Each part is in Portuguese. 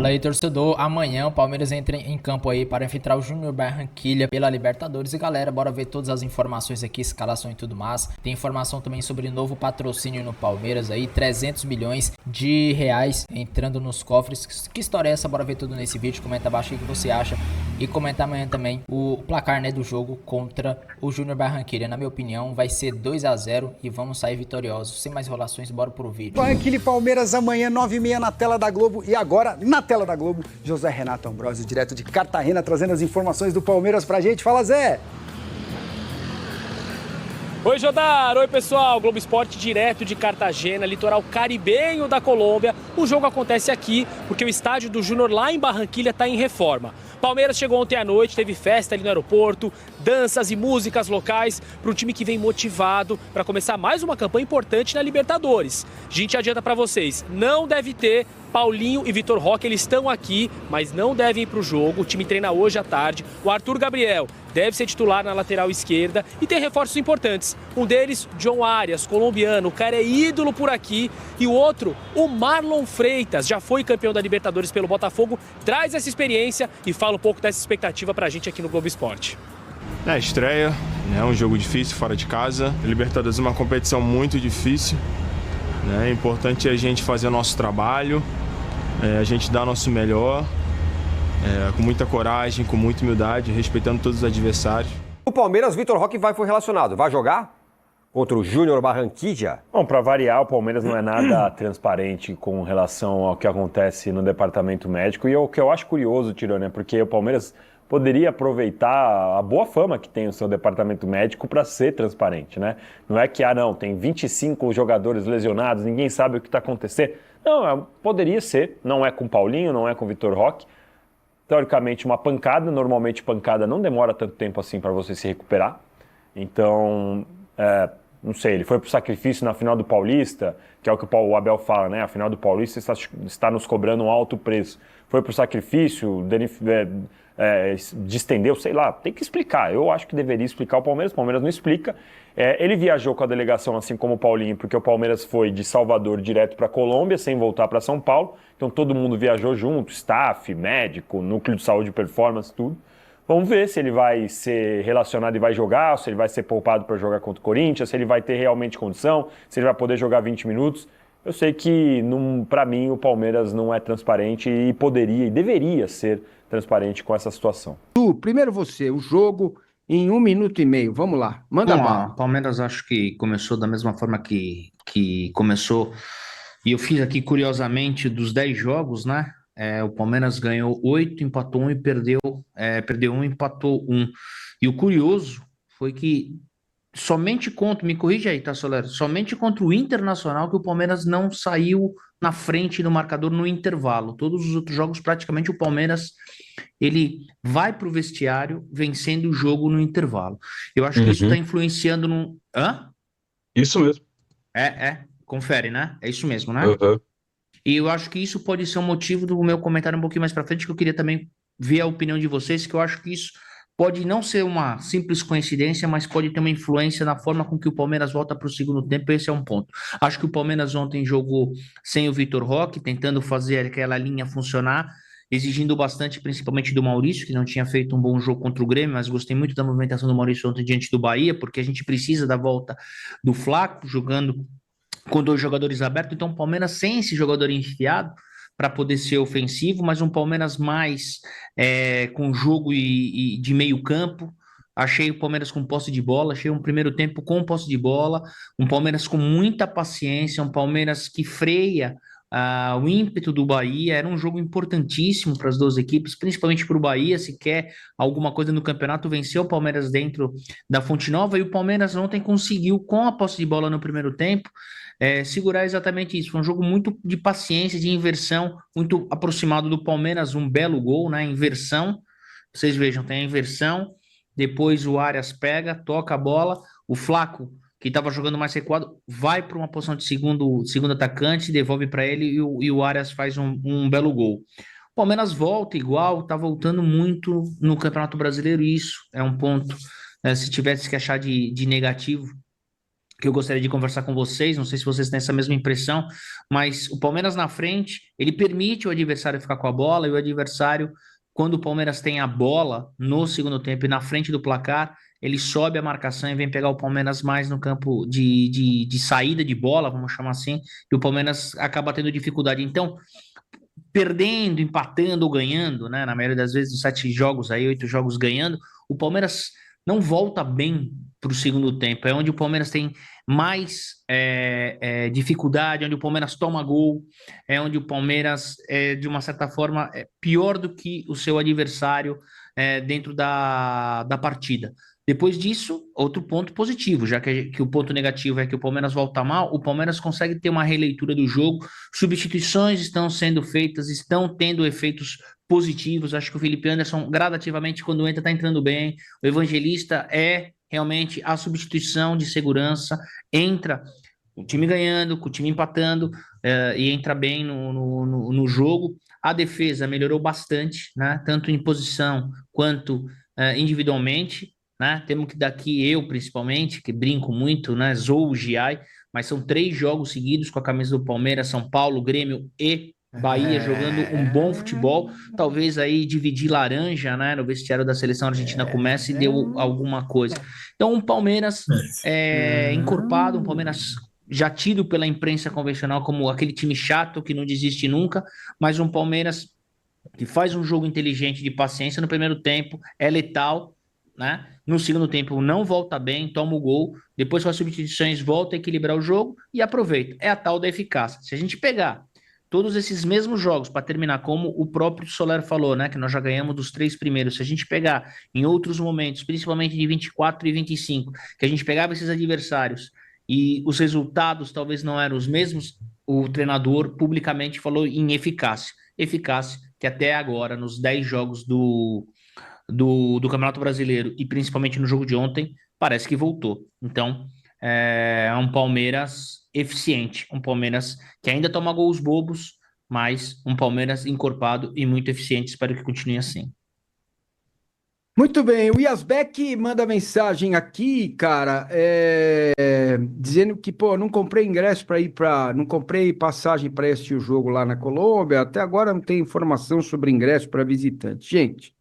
Fala aí, torcedor. Amanhã o Palmeiras entra em campo aí para enfrentar o Júnior Barranquilla pela Libertadores. E galera, bora ver todas as informações aqui, escalação e tudo mais. Tem informação também sobre novo patrocínio no Palmeiras aí, 300 milhões de reais entrando nos cofres. Que história é essa? Bora ver tudo nesse vídeo. Comenta abaixo o que você acha. E comenta amanhã também o placar, né, do jogo contra o Júnior Barranquilla. Na minha opinião, vai ser 2-0 e vamos sair vitoriosos. Sem mais enrolações, bora pro vídeo. Barranquilla e Palmeiras amanhã, 9h30 na tela da Globo. E agora, na tela da Globo, José Renato Ambrosio, direto de Cartagena, trazendo as informações do Palmeiras pra gente. Fala, Zé! Oi, Jodar! Oi, pessoal! Globo Esporte direto de Cartagena, litoral caribenho da Colômbia. O jogo acontece aqui porque o estádio do Júnior lá em Barranquilla está em reforma. Palmeiras chegou ontem à noite, teve festa ali no aeroporto, danças e músicas locais para um time que vem motivado para começar mais uma campanha importante na Libertadores. A gente adianta para vocês, não deve ter Paulinho e Vitor Roque, eles estão aqui, mas não devem ir para o jogo. O time treina hoje à tarde. O Arthur Gabriel deve ser titular na lateral esquerda e tem reforços importantes. Um deles, John Arias, colombiano, o cara é ídolo por aqui. E o outro, o Marlon Freitas, já foi campeão da Libertadores pelo Botafogo, traz essa experiência e fala um pouco dessa expectativa pra gente aqui no Globo Esporte. É estreia, é um jogo difícil fora de casa. Libertadores é uma competição muito difícil. É importante a gente fazer o nosso trabalho, a gente dar o nosso melhor, com muita coragem, com muita humildade, respeitando todos os adversários. O Palmeiras, Vitor Roque foi relacionado. Vai jogar contra o Júnior Barranquilla? Bom, para variar, o Palmeiras não é nada transparente com relação ao que acontece no departamento médico. E o que eu acho curioso, Tirone, é porque o Palmeiras poderia aproveitar a boa fama que tem o seu departamento médico para ser transparente, né? Não é que, tem 25 jogadores lesionados, ninguém sabe o que está acontecendo. Não, poderia ser, não é com o Paulinho, não é com o Vitor Roque. Teoricamente, uma pancada, normalmente pancada não demora tanto tempo assim para você se recuperar. Então, não sei, ele foi pro sacrifício na final do Paulista, que é o que o Abel fala, né? A final do Paulista está nos cobrando um alto preço. Foi pro sacrifício, distendeu, sei lá, tem que explicar. Eu acho que deveria explicar o Palmeiras não explica. Ele viajou com a delegação, assim como o Paulinho, porque o Palmeiras foi de Salvador direto para Colômbia, sem voltar para São Paulo. Então todo mundo viajou junto, staff, médico, núcleo de saúde e performance, tudo. Vamos ver se ele vai ser relacionado e vai jogar, se ele vai ser poupado para jogar contra o Corinthians, se ele vai ter realmente condição, se ele vai poder jogar 20 minutos. Eu sei que, para mim, o Palmeiras não é transparente e poderia e deveria ser transparente com essa situação. Primeiro você, o jogo em 1 minuto e meio. Vamos lá, manda bala. O Palmeiras acho que começou da mesma forma que começou. E eu fiz aqui, curiosamente, dos 10 jogos, né? O Palmeiras ganhou 8, empatou 1 e perdeu 1, empatou 1. E o curioso foi que somente me corrija aí, tá, Soler? Somente contra o Internacional que o Palmeiras não saiu na frente do marcador no intervalo. Todos os outros jogos, praticamente, o Palmeiras ele vai para o vestiário vencendo o jogo no intervalo. Eu acho que isso está influenciando no... Hã? Isso mesmo. Confere, né? É isso mesmo, né? Uhum. E eu acho que isso pode ser um motivo do meu comentário um pouquinho mais para frente, que eu queria também ver a opinião de vocês, que eu acho que isso pode não ser uma simples coincidência, mas pode ter uma influência na forma com que o Palmeiras volta para o segundo tempo. Esse é um ponto. Acho que o Palmeiras ontem jogou sem o Vitor Roque, tentando fazer aquela linha funcionar, exigindo bastante, principalmente do Maurício, que não tinha feito um bom jogo contra o Grêmio, mas gostei muito da movimentação do Maurício ontem diante do Bahia, porque a gente precisa da volta do Flaco, jogando com 2 jogadores abertos. Então o Palmeiras sem esse jogador enfiado para poder ser ofensivo, mas um Palmeiras mais com jogo e de meio campo. Achei o Palmeiras com posse de bola, achei um primeiro tempo com posse de bola, um Palmeiras com muita paciência, um Palmeiras que freia o ímpeto do Bahia. Era um jogo importantíssimo para as duas equipes, principalmente para o Bahia, se quer alguma coisa no campeonato, venceu o Palmeiras dentro da Fonte Nova, e o Palmeiras ontem conseguiu, com a posse de bola no primeiro tempo, segurar exatamente isso. Foi um jogo muito de paciência, de inversão, muito aproximado do Palmeiras, um belo gol, né? Inversão, vocês vejam, tem a inversão, depois o Arias pega, toca a bola, o Flaco, que estava jogando mais recuado, vai para uma posição de segundo atacante, devolve para ele e o Arias faz um belo gol. O Palmeiras volta igual, está voltando muito no Campeonato Brasileiro, e isso é um ponto, se tivesse que achar de negativo, que eu gostaria de conversar com vocês, não sei se vocês têm essa mesma impressão, mas o Palmeiras na frente, ele permite o adversário ficar com a bola, e o adversário, quando o Palmeiras tem a bola no segundo tempo e na frente do placar, ele sobe a marcação e vem pegar o Palmeiras mais no campo de saída de bola, vamos chamar assim, e o Palmeiras acaba tendo dificuldade. Então, perdendo, empatando ou ganhando, né? Na maioria das vezes, os 7 jogos aí, 8 jogos ganhando, o Palmeiras não volta bem para o segundo tempo. É onde o Palmeiras tem mais dificuldade, onde o Palmeiras toma gol, é onde o Palmeiras, de uma certa forma, é pior do que o seu adversário dentro da partida. Depois disso, outro ponto positivo, já que o ponto negativo é que o Palmeiras volta mal, o Palmeiras consegue ter uma releitura do jogo, substituições estão sendo feitas, estão tendo efeitos positivos. Acho que o Felipe Anderson, gradativamente, quando entra, está entrando bem. O Evangelista é realmente a substituição de segurança, entra com o time ganhando, com o time empatando, e entra bem no jogo. A defesa melhorou bastante, né? Tanto em posição quanto individualmente, né? Temos que daqui, eu principalmente, que brinco muito, né? Zou o Giai, mas são 3 jogos seguidos com a camisa do Palmeiras, São Paulo, Grêmio e Bahia jogando um bom futebol. Talvez aí dividir laranja, né, no vestiário da seleção argentina comece e deu alguma coisa. Então, um Palmeiras encorpado, um Palmeiras já tido pela imprensa convencional como aquele time chato que não desiste nunca, mas um Palmeiras que faz um jogo inteligente de paciência no primeiro tempo, é letal, né? No segundo tempo não volta bem, toma o gol, depois com as substituições volta a equilibrar o jogo e aproveita. É a tal da eficácia. Se a gente pegar todos esses mesmos jogos, para terminar, como o próprio Soler falou, né, que nós já ganhamos dos 3 primeiros, se a gente pegar em outros momentos, principalmente de 24 e 25, que a gente pegava esses adversários e os resultados talvez não eram os mesmos, o treinador publicamente falou em eficácia. Eficácia que até agora, nos 10 jogos do Campeonato Brasileiro e principalmente no jogo de ontem, parece que voltou. Então, é um Palmeiras eficiente, um Palmeiras que ainda toma gols bobos, mas um Palmeiras encorpado e muito eficiente. Espero que continue assim. Muito bem, o Yasbeck manda mensagem aqui, cara, dizendo que, pô, não comprei ingresso para ir não comprei passagem para assistir o jogo lá na Colômbia, até agora não tem informação sobre ingresso para visitante. Gente,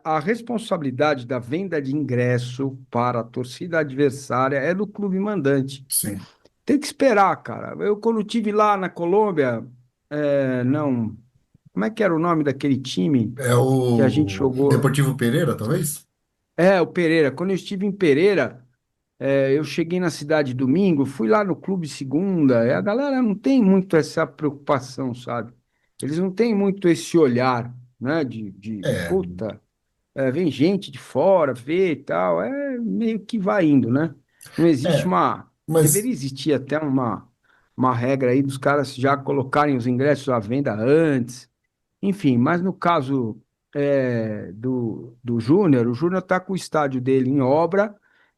a responsabilidade da venda de ingresso para a torcida adversária é do clube mandante. Sim. Tem que esperar, cara. Eu, quando estive lá na Colômbia, não... Como é que era o nome daquele time É o que a gente jogou? Deportivo Pereira, talvez? O Pereira. Quando eu estive em Pereira, eu cheguei na cidade domingo, fui lá no clube segunda, e a galera não tem muito essa preocupação, sabe? Eles não têm muito esse olhar, né? Puta, vem gente de fora, vê e tal, meio que vai indo, né? Não existe deveria existir até uma regra aí dos caras já colocarem os ingressos à venda antes. Enfim, mas no caso do Júnior, o Júnior está com o estádio dele em obra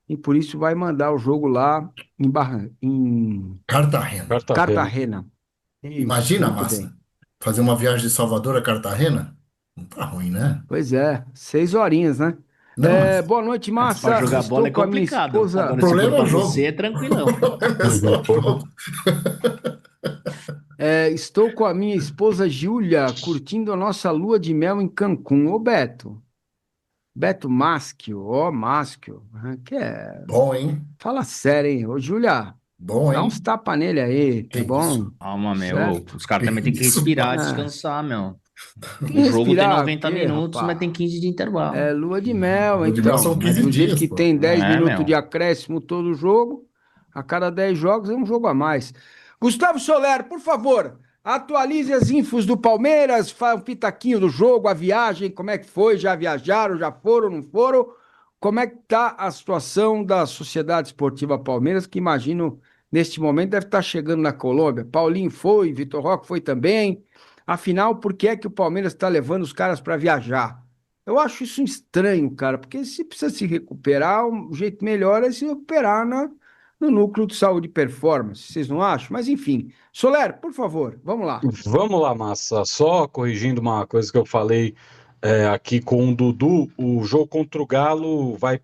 e por isso vai mandar o jogo lá em Cartagena. Imagina, Massa, fazer uma viagem de Salvador a Cartagena? Não tá ruim, né? Pois é, 6 horinhas, né? Boa noite, Massa. Para jogar bola é complicado. Esposa... O problema é o jogo. Você é tranquilão. Estou com a minha esposa Júlia curtindo a nossa lua de mel em Cancún. Ô, Beto Maschio, Maschio, que é... Bom, hein? Fala sério, hein? Ô, Júlia, bom, dá hein? uns tapas nele aí, tá bom? Calma, meu. Os caras também têm que respirar, descansar, meu. O jogo tem 90 minutos, rapaz? Mas tem 15 de intervalo. É lua de mel, lua então. De mel são 15 dias, que tem 10 minutos de acréscimo todo jogo, a cada 10 jogos é um jogo a mais. Gustavo Soler, por favor, atualize as infos do Palmeiras, fala um pitaquinho do jogo, a viagem, como é que foi, já viajaram, já foram, não foram? Como é que está a situação da Sociedade Esportiva Palmeiras, que imagino, neste momento, deve estar chegando na Colômbia. Paulinho foi, Vitor Roque foi também. Afinal, por que é que o Palmeiras está levando os caras para viajar? Eu acho isso estranho, cara, porque se precisa se recuperar, o jeito melhor é se recuperar no núcleo de saúde e performance, vocês não acham? Mas enfim, Soler, por favor, vamos lá. Vamos lá, Massa, só corrigindo uma coisa que eu falei aqui com o Dudu, o jogo contra o Galo vai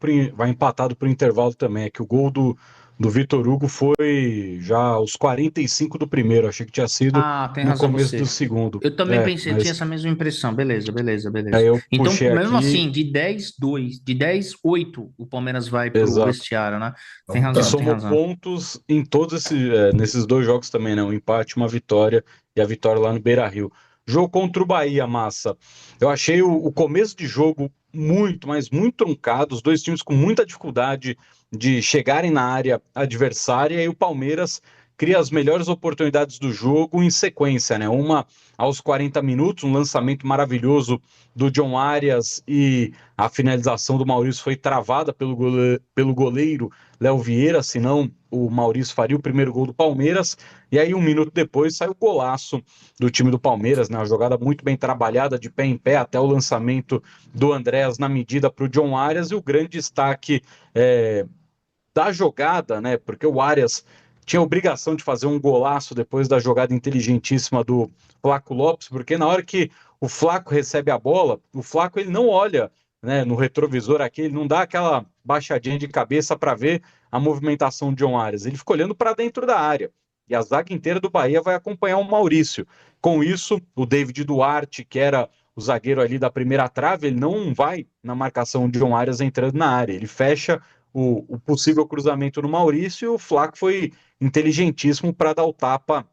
empatado para o intervalo também, é que o gol do do Vitor Hugo foi já aos 45 do primeiro. Achei que tinha sido Tem no razão começo você. do segundo. Eu também pensei, tinha Mas essa mesma impressão. Beleza. aí eu Então, puxei mesmo aqui, assim, de 10-2, de 10-8, o Palmeiras vai pro exato. vestiário, né? Tem Então E razão, tá. tem somou razão. pontos em todos nesses dois jogos também, né? Um empate, uma vitória e a vitória lá no Beira-Rio. Jogo contra o Bahia, Massa. Eu achei o começo de jogo muito, mas muito truncado. Os dois times com muita dificuldade de chegarem na área adversária e o Palmeiras cria as melhores oportunidades do jogo em sequência, né? Uma aos 40 minutos, um lançamento maravilhoso do John Arias e a finalização do Maurício foi travada pelo goleiro Léo Vieira, senão o Maurício faria o primeiro gol do Palmeiras. E aí, um minuto depois, sai o golaço do time do Palmeiras, né? Uma jogada muito bem trabalhada, de pé em pé, até o lançamento do Andréas na medida para o John Arias. E o grande destaque da jogada, né? Porque o Arias tinha a obrigação de fazer um golaço depois da jogada inteligentíssima do Flaco Lopes, porque na hora que o Flaco recebe a bola, o Flaco ele não olha, né, no retrovisor aqui, ele não dá aquela baixadinha de cabeça para ver a movimentação de John Arias, ele fica olhando para dentro da área. E a zaga inteira do Bahia vai acompanhar o Maurício. Com isso, o David Duarte, que era o zagueiro ali da primeira trave, ele não vai na marcação de John Arias entrando na área, ele fecha o possível cruzamento no Maurício, e o Flaco foi inteligentíssimo para dar o tapa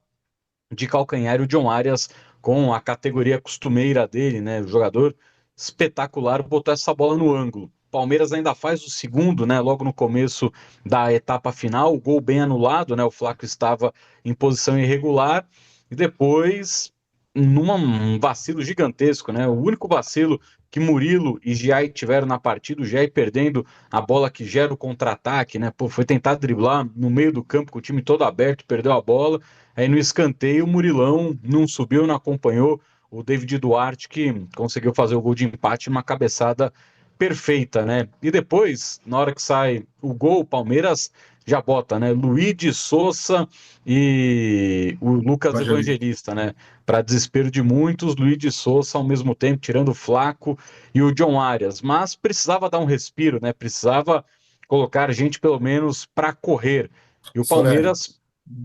de calcanhar, e o John Arias, com a categoria costumeira dele, né, o jogador espetacular, botou essa bola no ângulo. Palmeiras ainda faz o segundo, né, logo no começo da etapa final, o gol bem anulado, né, o Flaco estava em posição irregular, e depois, um vacilo gigantesco, né, o único vacilo que Murilo e Giai tiveram na partida, o Giai perdendo a bola que gera o contra-ataque, né, foi tentar driblar no meio do campo com o time todo aberto, perdeu a bola. Aí no escanteio, o Murilão não subiu, não acompanhou o David Duarte, que conseguiu fazer o gol de empate, uma cabeçada perfeita, né? E depois, na hora que sai o gol, o Palmeiras já bota, né? Luigi Souza e o Lucas Evangelista, né? Para desespero de muitos, Luigi Souza ao mesmo tempo, tirando o Flaco e o John Arias. Mas precisava dar um respiro, né? Precisava colocar gente pelo menos para correr. E o Soler, Palmeiras.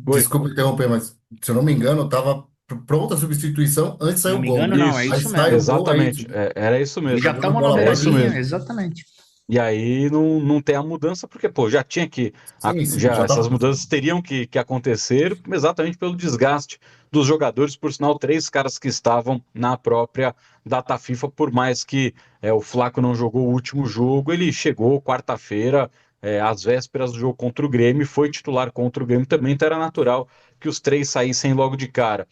Oi. desculpa interromper, mas se eu não me engano, estava pronta a substituição antes de Se sair não o me gol, engano, né? não, é Aí isso sai mesmo. o gol, é Exatamente, isso. era isso E mesmo. já Tá dando estamos na bola É pra isso beiradinha, mesmo. frente. exatamente. E aí não tem a mudança, porque, pô, já tinha que. Sim, sim, Já, já essas tá. mudanças teriam que acontecer exatamente pelo desgaste dos jogadores, por sinal, 3 caras que estavam na própria data FIFA, por mais que o Flaco não jogou o último jogo, ele chegou quarta-feira, às vésperas do jogo contra o Grêmio, foi titular contra o Grêmio também, então era natural que os 3 saíssem logo de cara.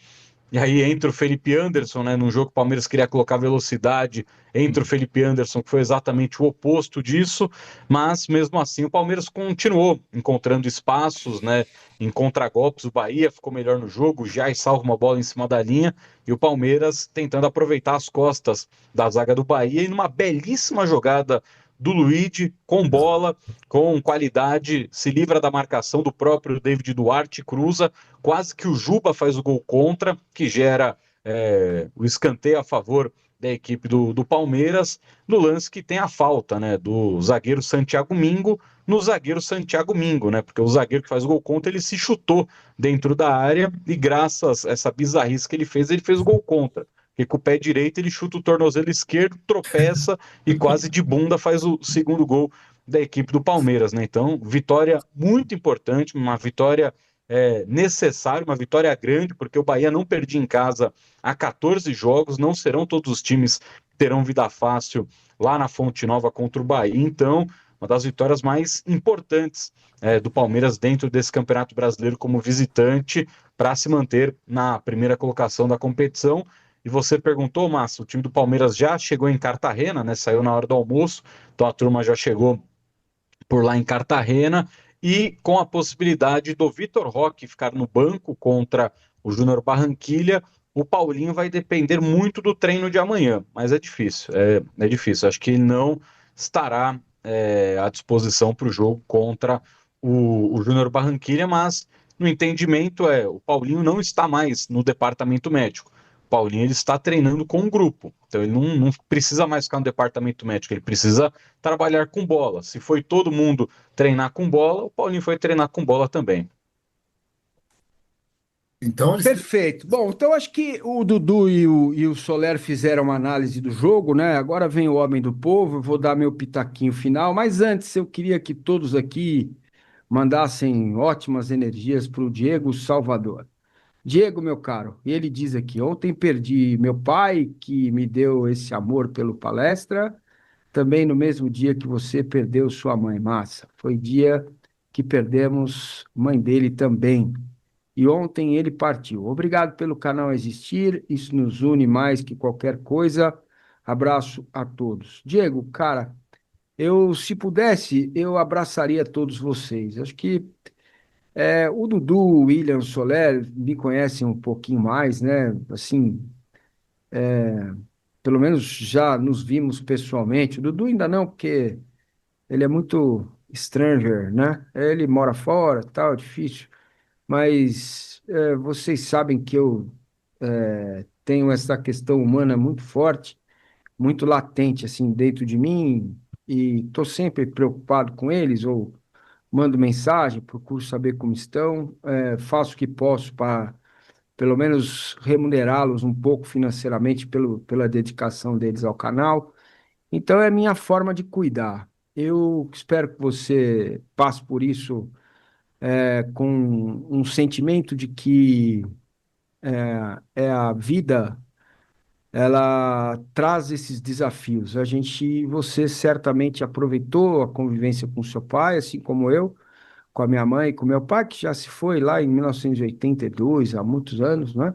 E aí entra o Felipe Anderson, né? Num jogo que o Palmeiras queria colocar velocidade, entra o Felipe Anderson, que foi exatamente o oposto disso, mas mesmo assim o Palmeiras continuou encontrando espaços, né? Em contragolpes, o Bahia ficou melhor no jogo, já salva uma bola em cima da linha, e o Palmeiras tentando aproveitar as costas da zaga do Bahia, e numa belíssima jogada do Luigi, com bola, com qualidade, se livra da marcação do próprio David Duarte, cruza, quase que o Juba faz o gol contra, que gera o escanteio a favor da equipe do Palmeiras, no lance que tem a falta, né, do zagueiro Santiago Mingo, no zagueiro Santiago Mingo, né, porque o zagueiro que faz o gol contra, ele se chutou dentro da área, e graças a essa bizarrice que ele fez o gol contra. Porque com o pé direito ele chuta o tornozelo esquerdo, tropeça e quase de bunda faz o segundo gol da equipe do Palmeiras, né? Então, vitória muito importante, uma vitória necessária, uma vitória grande, porque o Bahia não perdia em casa há 14 jogos, não serão todos os times que terão vida fácil lá na Fonte Nova contra o Bahia. Então, uma das vitórias mais importantes do Palmeiras dentro desse Campeonato Brasileiro como visitante, para se manter na primeira colocação da competição. E você perguntou, Márcio, o time do Palmeiras já chegou em Cartagena, né? Saiu na hora do almoço, então a turma já chegou por lá em Cartagena, e com a possibilidade do Vitor Roque ficar no banco contra o Júnior Barranquilha, o Paulinho vai depender muito do treino de amanhã, mas é difícil, é difícil. Acho que ele não estará à disposição para o jogo contra o Júnior Barranquilha, mas no entendimento o Paulinho não está mais no departamento médico. Paulinho ele está treinando com um grupo, então ele não precisa mais ficar no departamento médico, ele precisa trabalhar com bola. Se foi todo mundo treinar com bola, o Paulinho foi treinar com bola também. Então, Perfeito. Bom, então acho que o Dudu e o Soler fizeram uma análise do jogo, né? Agora vem o homem do povo, eu vou dar meu pitaquinho final, mas antes eu queria que todos aqui mandassem ótimas energias para o Diego Salvador. Diego, meu caro, e ele diz aqui: ontem perdi meu pai, que me deu esse amor pelo palestra, também no mesmo dia que você perdeu sua mãe, Massa. Foi dia que perdemos mãe dele também. E ontem ele partiu. Obrigado pelo canal existir, isso nos une mais que qualquer coisa. Abraço a todos. Diego, cara, se pudesse, eu abraçaria todos vocês. Acho que o Dudu, o William, o Soler me conhecem um pouquinho mais, né? Assim, pelo menos já nos vimos pessoalmente. O Dudu ainda não, porque ele é muito stranger, né? Ele mora fora, tal, difícil. Mas vocês sabem que eu tenho essa questão humana muito forte, muito latente, assim, dentro de mim, e estou sempre preocupado com eles, ou mando mensagem, procuro saber como estão, faço o que posso para, pelo menos, remunerá-los um pouco financeiramente pela dedicação deles ao canal. Então, é a minha forma de cuidar. Eu espero que você passe por isso com um sentimento de que a vida, ela traz esses desafios. Você certamente aproveitou a convivência com seu pai, assim como eu, com a minha mãe e com meu pai, que já se foi lá em 1982, há muitos anos, né?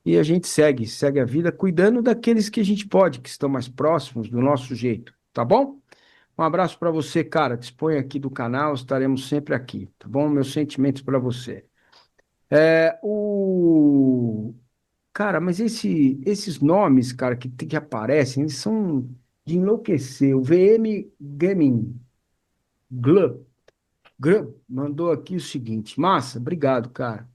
E a gente segue a vida cuidando daqueles que a gente pode, que estão mais próximos do nosso jeito, tá bom? Um abraço para você, cara. Disponha aqui do canal, estaremos sempre aqui, tá bom? Meus sentimentos para você. Cara, mas esses nomes, cara, que aparecem, eles são de enlouquecer. O VM Gaming Glub mandou aqui o seguinte: Massa, obrigado, cara.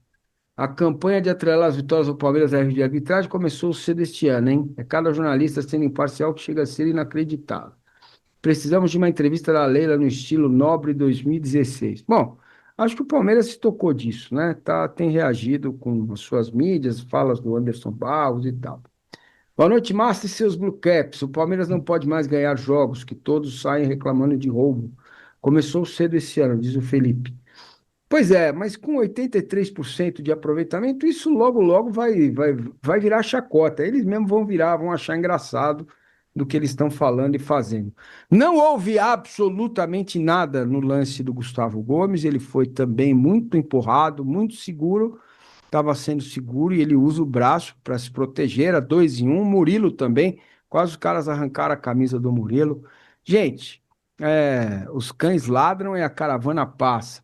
A campanha de atrelar as vitórias do Palmeiras na de arbitragem começou cedo este ano, hein? É cada jornalista sendo imparcial que chega a ser inacreditável. Precisamos de uma entrevista da Leila no estilo Nobre 2016. Bom, acho que o Palmeiras se tocou disso, né? Tem reagido com as suas mídias, falas do Anderson Barros e tal. Boa noite, Massa e seus Blue Caps. O Palmeiras não pode mais ganhar jogos, que todos saem reclamando de roubo. Começou cedo esse ano, diz o Felipe. Pois é, mas com 83% de aproveitamento, isso logo vai virar chacota. Eles mesmos vão achar engraçado do que eles estão falando e fazendo. Não houve absolutamente nada no lance do Gustavo Gomes, ele foi também muito empurrado, muito seguro, estava sendo seguro e ele usa o braço para se proteger, era 2 em 1, Murilo também, quase os caras arrancaram a camisa do Murilo. Gente, os cães ladram e a caravana passa,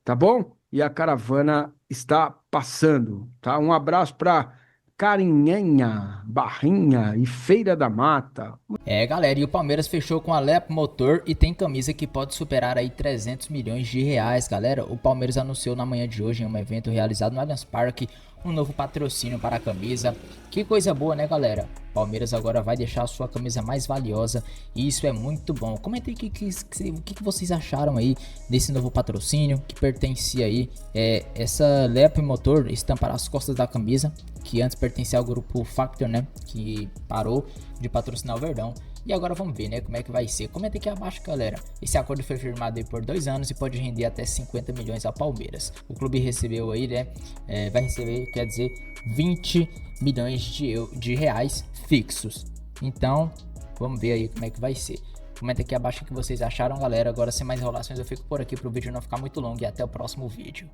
tá bom? E a caravana está passando, tá? Um abraço para Carinhanha, Barrinha e Feira da Mata. Galera, e o Palmeiras fechou com a Lep Motor e tem camisa que pode superar aí 300 milhões de reais, galera. O Palmeiras anunciou na manhã de hoje em um evento realizado no Allianz Parque um novo patrocínio para a camisa. Que coisa boa, né, galera? Palmeiras agora vai deixar a sua camisa mais valiosa e isso é muito bom. Comentem o que vocês acharam aí desse novo patrocínio que pertencia aí. Essa Lep Motor estampará as costas da camisa, que antes pertencia ao grupo Factor, né, que parou de patrocinar o Verdão. E agora vamos ver, né, como é que vai ser. Comenta aqui abaixo, galera. Esse acordo foi firmado aí por 2 anos e pode render até 50 milhões ao Palmeiras. O clube recebeu aí, né, vai receber, quer dizer, 20 milhões de reais fixos. Então, vamos ver aí como é que vai ser. Comenta aqui abaixo o que vocês acharam, galera. Agora, sem mais enrolações, eu fico por aqui pro vídeo não ficar muito longo e até o próximo vídeo.